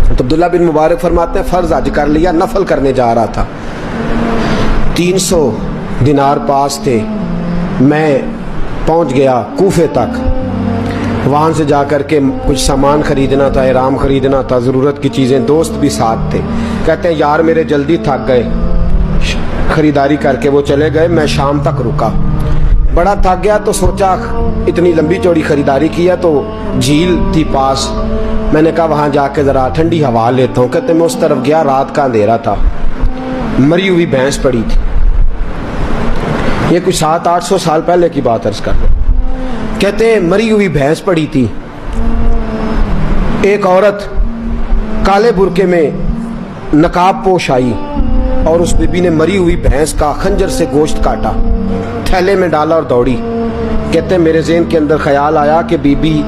تو عبداللہ بن مبارک فرماتے ہیں فرض حج کر لیا, نفل کرنے جا رہا تھا, 300 دینار پاس تھے, میں پہنچ گیا کوفے تک, وہاں سے جا کر کے کچھ سامان خریدنا تھا, احرام خریدنا تھا, ضرورت کی چیزیں, دوست بھی ساتھ تھے. کہتے ہیں یار میرے جلدی تھک گئے, خریداری کر کے وہ چلے گئے, میں شام تک رکا, بڑا تھک گیا تو سوچا اتنی لمبی چوڑی خریداری کی ہے تو جھیل تھی پاس, میں نے کہا وہاں جا کے ذرا ٹھنڈی ہوا لیتا ہوں. کہتے میں اس طرف گیا, رات کا اندھیرا تھا, مری ہوئی بھینس پڑی تھی, یہ کچھ 700-800 سال پہلے کی بات عرض کر رہا ہوں. کہتے ہیں مری ہوئی بھینس پڑی تھی, ایک عورت کالے برقعے میں نقاب پوش آئی اور اس بی بی نے مری ہوئی بھینس کا خنجر سے گوشت کاٹا, تھیلے میں ڈالا اور دوڑی. کہتے ہیں میرے ذہن کے اندر خیال آیا کہ بی بی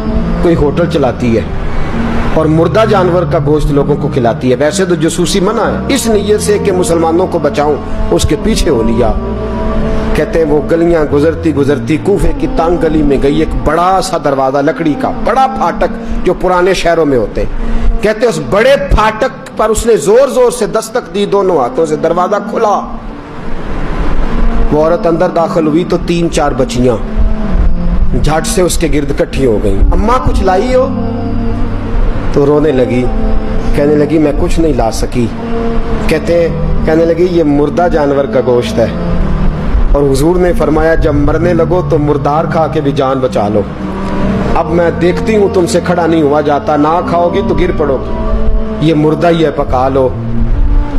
کوئی ہوٹل چلاتی ہے اور مردہ جانور کا گوشت لوگوں کو کھلاتی ہے, ویسے تو جاسوسی منع ہے, اس نیت سے کہ مسلمانوں کو بچاؤں اس کے پیچھے ہو لیا. کہتے ہیں وہ گلیاں گزرتی گزرتی کوفے کی تنگ گلی میں گئی, ایک بڑا سا دروازہ لکڑی کا, بڑا پھاٹک جو پرانے شہروں میں ہوتے ہیں. کہتے ہیں اس بڑے پھاٹک پر اس نے زور زور سے دستک دی, دونوں ہاتھوں سے دروازہ کھلا, وہ عورت اندر داخل ہوئی تو 3-4 بچیاں جھٹ سے اس کے گرد اکٹھی ہو گئیں. اماں کچھ لائی ہو؟ تو رونے لگی, کہنے لگی میں کچھ نہیں لا سکی. کہنے لگی یہ مردہ جانور کا گوشت ہے اور حضور نے فرمایا جب مرنے لگو تو مردار کھا کے بھی جان بچا لو. اب میں دیکھتی ہوں تم سے کھڑا نہیں ہوا جاتا, نہ کھاؤ گی تو گر پڑو گی, یہ مردہ ہی ہے پکا لو.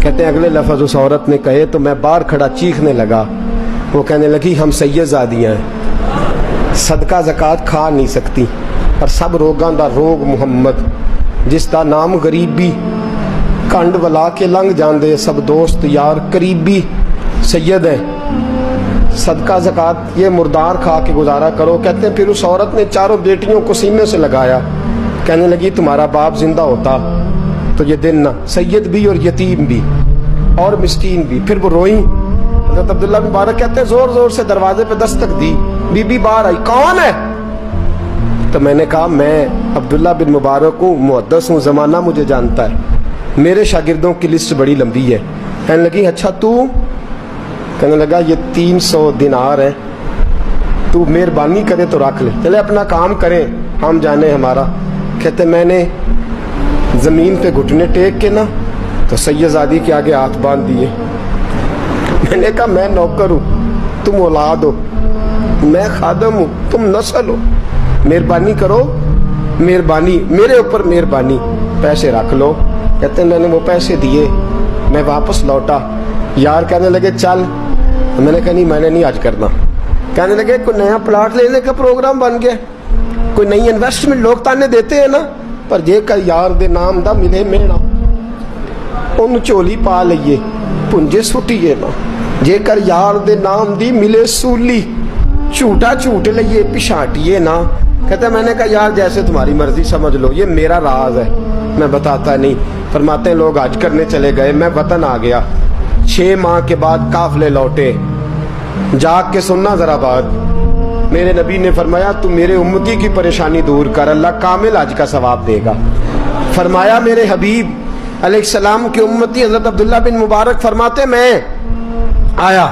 کہتے ہیں اگلے لفظ اس عورت نے کہے تو میں باہر کھڑا چیخنے لگا. وہ کہنے لگی ہم سید زادیاں ہیں, صدقہ زکات کھا نہیں سکتی, پر سب روگاں دا روگ محمد, جس دا نام غریبی, کنڈ ولا کے لنگ جاندے سب دوست یار قریبی, سید ہیں, صدقہ زکات یہ مردار کھا کے گزارا کرو. کہتے ہیں پھر اس عورت نے 4 بیٹیوں کو سینے سے لگایا, کہنے لگی تمہارا باپ زندہ ہوتا تو یہ دن نہ, سید بھی اور یتیم بھی اور مسکین بھی. پھر وہ روئیں. حضرت عبداللہ بن مبارک کہتے ہیں زور زور سے دروازے پہ دستک دی, بی بی باہر آئی, کون ہے؟ تو میں نے کہا میں عبداللہ بن مبارک ہوں, محدث ہوں, زمانہ مجھے جانتا ہے, میرے شاگردوں کی لسٹ بڑی لمبی ہے. کہنے لگی اچھا تو؟ کہنے لگا یہ 300 دینار ہیں, تو مہربانی کرے تو رکھ لے, چلے اپنا کام کریں ہم جانے ہمارا. کہتے میں نے زمین پہ گھٹنے ٹیک کے نا تو سید زادی کے آگے ہاتھ باندھ دیے. میں نے کہا میں نوکر ہوں, تم اولاد ہو, میں خادم ہوں, تم نسل ہو, مہربانی کرو, مہربانی میرے اوپر مہربانی, پیسے رکھ لو. کہتے ہیں میں نے وہ پیسے دیے, میں واپس لوٹا. یار کہنے لگے چل, میں نے کہا نہیں میں نے نہیں آج کرنا. کہنے لگے کوئی نیا پلاٹ لینے کا پروگرام بن گیا, کوئی نئی انویسٹمنٹ, لوگ تانے دیتے ہیں نا, پر جے کر یار دے نام دا ملے میڑا ان چولی پا لئیے پنجے سٹیے نا, جے کر یار دے نام دی ملے سولی چھوٹا چھوٹ لئیے پشانٹیے نا. کہتے میں نے کہا یار جیسے تمہاری مرضی سمجھ لو, یہ میرا راز ہے میں بتاتا نہیں. فرماتے ہیں لوگ حج کرنے چلے گئے, میں وطن آ گیا. 6 ماہ کے بعد قافلے لوٹے, جاگ کے سننا ذرا بات, میرے نبی نے فرمایا تو میرے امتی کی پریشانی دور کر, اللہ کامل حج کا ثواب دے گا. فرمایا میرے حبیب علیہ السلام کی امتی حضرت عبداللہ بن مبارک فرماتے میں آیا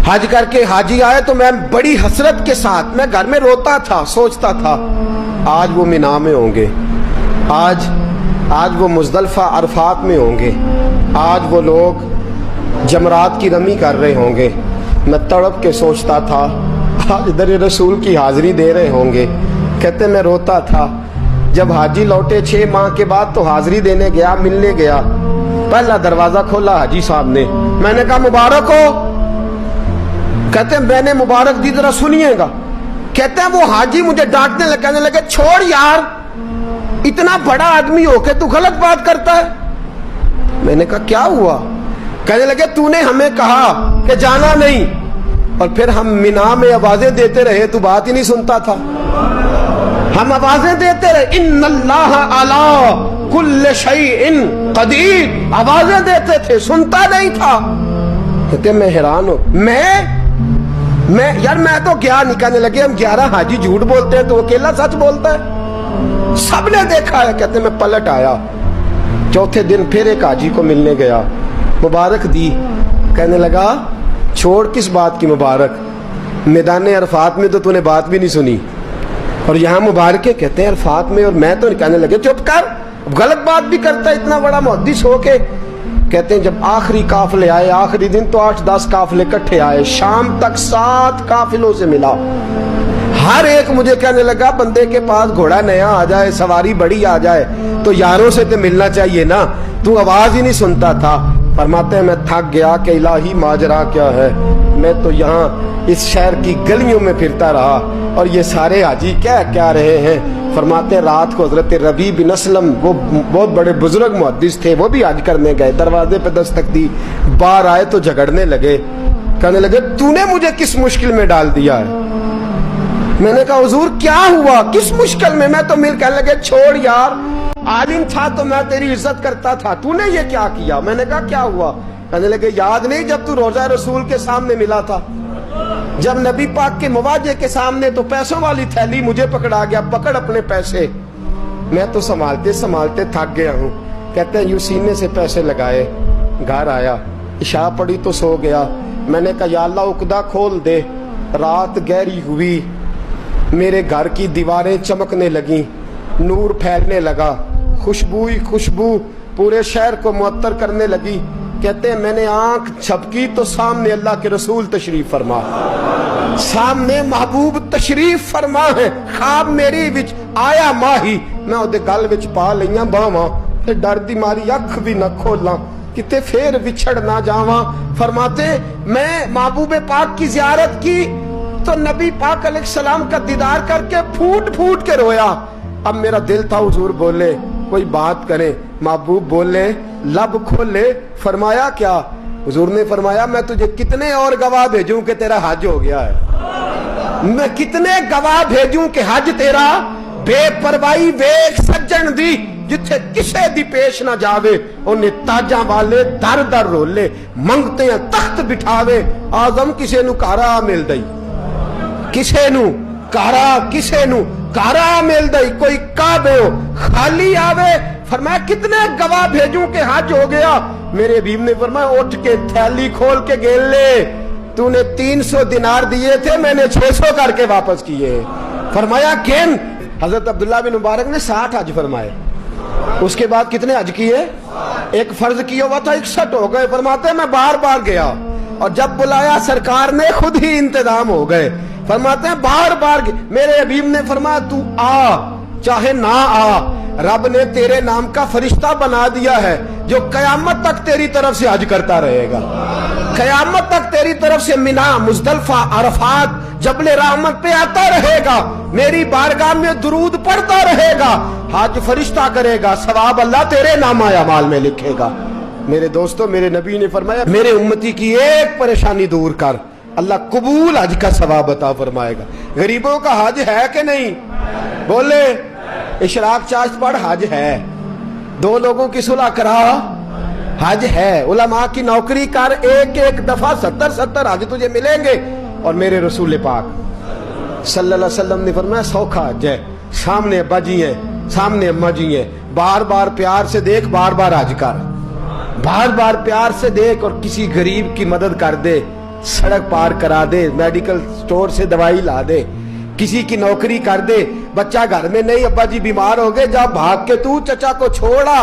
حج کر کے, حاجی آئے تو میں بڑی حسرت کے ساتھ, میں گھر میں روتا تھا, سوچتا تھا آج وہ مینا میں ہوں گے, آج وہ مزدلفہ عرفات میں ہوں گے, آج وہ لوگ جمرات کی رمی کر رہے ہوں گے. میں تڑپ کے سوچتا تھا آج در رسول کی حاضری دے رہے ہوں گے. کہتے میں روتا تھا. جب حاجی لوٹے 6 ماہ کے بعد تو حاضری دینے گیا, ملنے گیا, پہلا دروازہ کھولا حاجی صاحب نے, میں نے کہا مبارک ہو. کہتے ہیں میں نے مبارک دی, ذرا سنیے گا. کہتے ہیں وہ حاجی مجھے ڈانٹنے لگے, کہنے لگے چھوڑ یار, اتنا بڑا آدمی ہو کے تو غلط بات کرتا ہے. میں نے کہا کیا ہوا؟ کہنے لگے تو نے ہمیں کہا کہ جانا نہیں, اور پھر ہم مینا میں آوازیں دیتے رہے, تو بات ہی نہیں سنتا تھا. ہم آوازیں دیتے رہے ان اللہ علی کل شیء قدیر, آوازیں دیتے تھے, سنتا نہیں تھا. کہتے میں حیران ہوں, میں یار میں تو گیا نہیں. کہنے لگے ہم 11 حاجی جھوٹ بولتے ہیں تو اکیلا سچ بولتا ہے. सब ने देखा है। कहते मैं पलट आया, चौथे दिन फिर एक हाजी को मिलने गया, मुबारक दी। कहने लगा छोड़ किस बात की मुबारक, मैदान अरफात में तो तूने बात भी नहीं सुनी और यहाँ मुबारक कहते हैं अरफात में, और मैं तो नहीं। कहने लगे चुप कर, गलत बात भी करता है इतना बड़ा मुहद्दिस हो के। कहते हैं जब आखिरी काफिले आए, आखिरी दिन तो 8-10 काफिले इकट्ठे आए, शाम तक 7 काफिलों से मिला। हर एक मुझे कहने लगा बंदे के पास घोड़ा नया आ जाए, सवारी बड़ी आ जाए तो यारों से तो मिलना चाहिए ना, तू आवाज ही नहीं सुनता था। फरमाते हैं मैं थक गया कि इलाही माजरा क्या है, मैं तो यहाँ इस शहर की गलियों में फिरता रहा और ये सारे हाजी क्या क्या रहे हैं। फरमाते रात को हजरत रबी बिन असलम, वो बहुत बड़े बुजुर्ग मुहद्दिस थे, वो भी हज करने गए, दरवाजे पे दस्तक दी, बाहर आए तो झगड़ने लगे। कहने लगे तूने मुझे किस मुश्किल में डाल दिया है। मैंने कहा हुजूर क्या हुआ, किस मुश्किल में। मैं तो मिल कहने लगे छोड़ यार, आलिम था तो मैं तेरी इज्जत करता था, तूने ये क्या किया। मैंने कहा क्या हुआ। कहने लगे याद नहीं जब तू रोजा रसूल के सामने मिला था, जब नबी पाक के मुवाजे के सामने तो पैसों वाली थैली मुझे पकड़ा गया, पकड़ अपने पैसे। मैं तो संभालते संभालते थक गया हूँ। कहते हैं यूं सीने से पैसे लगाए, घर आया, इशा पड़ी तो सो गया। मैंने कहा या अल्लाह उकदा खोल दे। रात गहरी हुई, मेरे घर की दीवारें चमकने लगी, नूर फैलने लगा, खुशबू ही खुशबू पूरे शहर को मुअत्तर करने लगी। कहते हैं मैंने आंख झपकी तो सामने अल्लाह के रसूल तशरीफ फरमा, सामने महबूब तशरीफ फरमा है। ख्वाब मेरी विच आया माही, मैं ओदे गल विच पा लईया बावां ते डर दी मारी अख भी न खोला किते फिर विछड़ ना जावां। फरमाते मैं महबूब पाक की जियारत की तो नबी पाक अलैहिस्सलाम का दीदार करके फूट फूट के रोया। अब मेरा दिल था हुजूर बोले कोई बात करे, महबूब बोले लब खोले। फरमाया क्या। हुजूर ने फरमाया मैं तुझे कितने और गवाह भेजूं कि तेरा हज हो गया है। मैं कितने गवाह भेजूं कि हज तेरा बेपरवाही वेख सज्जन दी, जिथे किसे दी पेश ना जावे उन्हें ताजा वाले दर दर रोले, मंगते हैं तख्त बिठावे आजम किसे नु कारा मिल दई, किसे नु कारा, किसे नु कारा मिल दई, कोई काबे हो खाली आवे। फरमाया कितने गवाह भेजूं कि हज हो गया। मेरे हबीब ने फरमाया उठ के थैली खोल के गेल ले, तूने 300 दिनार दिए थे, मैंने 600 करके वापस किए। फरमाया गिन। हजरत अब्दुल्ला बिन मुबारक ने 60 हज फरमाए। उसके बाद कितने हज किए, एक फर्ज किया हुआ था 61 हो गए। फरमाते मैं बार बार गया और जब बुलाया सरकार ने खुद ही इंतजाम हो गए। फरमाते हैं बार बार मेरे हबीब ने फरमाया तू आ चाहे ना आ, रब ने तेरे नाम का फरिश्ता बना दिया है जो कयामत तक तेरी तरफ से हज करता रहेगा, कयामत तक तेरी तरफ से मिना मुजदलफा अरफात जबले रहमत पे आता रहेगा, मेरी बारगाह में दुरूद पढ़ता रहेगा, हज फरिश्ता करेगा, सवाब अल्लाह तेरे नामा अमाल में लिखेगा। मेरे दोस्तों मेरे नबी ने फरमाया मेरे उम्मती की एक परेशानी दूर कर, अल्लाह कबूल हज का सवाब अता फरमाएगा। गरीबों का हज है कि नहीं, बोले इशराक चाश्त पढ़ हज है, 2 लोगों की सुलह करा हज है, उलमा की नौकरी कर, एक एक दफा 70-70 हज तुझे मिलेंगे। और मेरे रसूल पाक सल्लल्लाहु अलैहि वसल्लम ने फरमाया सौखा हज है, सामने अब्बा जी है, सामने अम्मा जी है, बार बार प्यार से देख, बार बार हज कर, बार बार प्यार से देख और किसी गरीब की मदद कर दे, सड़क पार करा दे, मेडिकल स्टोर से दवाई ला दे, किसी की नौकरी कर दे, बच्चा घर में नहीं अब्बा जी बीमार हो गए, जा भाग के तू चचा को छोड़ा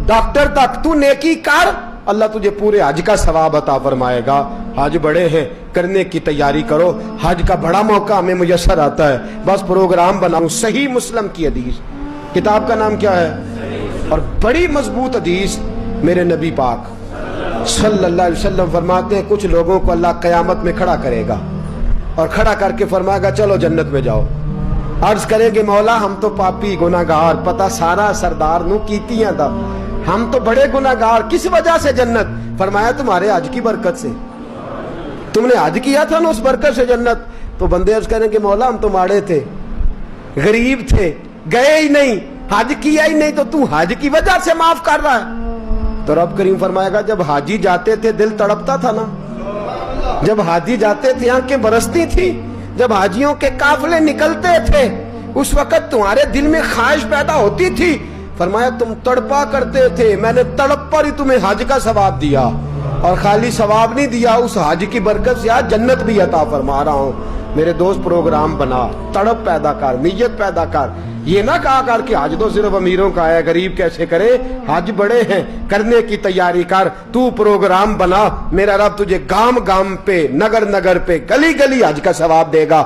डॉक्टर तक, तू नेकी कर, अल्लाह तुझे पूरे हज का सवाब अता फरमाएगा। हज बड़े हैं, करने की तैयारी करो, हज का बड़ा मौका हमें मुयस्सर आता है, बस प्रोग्राम बनाऊं। सही मुस्लिम की हदीस, किताब का नाम क्या है, और बड़ी मजबूत हदीस मेरे नबी पाक सल्लल्लाहु अलैहि वसल्लम फरमाते हैं कुछ लोगों को अल्लाह कयामत में खड़ा करेगा और खड़ा करके फरमाएगा चलो जन्नत में जाओ। अर्ज करेंगे मौला हम तो पापी गुनाहगार, पता सारा सरदार नू कीतियां दा, हम तो बड़े गुनाहगार, किस वजह से जन्नत। फरमाया तुम्हारे हज की बरकत से, तुमने हज किया था ना उस बरकत से जन्नत। तो बंदे अर्ज करेंगे मौला हम तो माड़े थे, गरीब थे, गए ही नहीं, हज किया ही नहीं, तो तू हज की वजह से माफ कर रहा है। तो रब करीम फरमाएगा जब हाजी जाते थे दिल तड़पता था ना, जब हाजी जाते थे आंखें बरसती थी, जब हाजियों के काफिले निकलते थे उस वक्त तुम्हारे दिल में ख्वाहिश पैदा होती थी, फरमाया तुम तड़पा करते थे, मैंने तड़प पर ही तुम्हें हज का सवाब दिया, और खाली सवाब नहीं दिया, उस हज की बरकत से आज जन्नत भी अता फरमा रहा हूं। मेरे दोस्त प्रोग्राम बना, तड़प पैदा कर, नीयत पैदा कर, ये ना कहा कर कि हज तो सिर्फ अमीरों का है, गरीब कैसे करे, हज बड़े हैं, करने की तैयारी कर, तू प्रोग्राम बना, मेरा रब तुझे गांव गांव पे, नगर नगर पे, गली गली हज का सवाब देगा।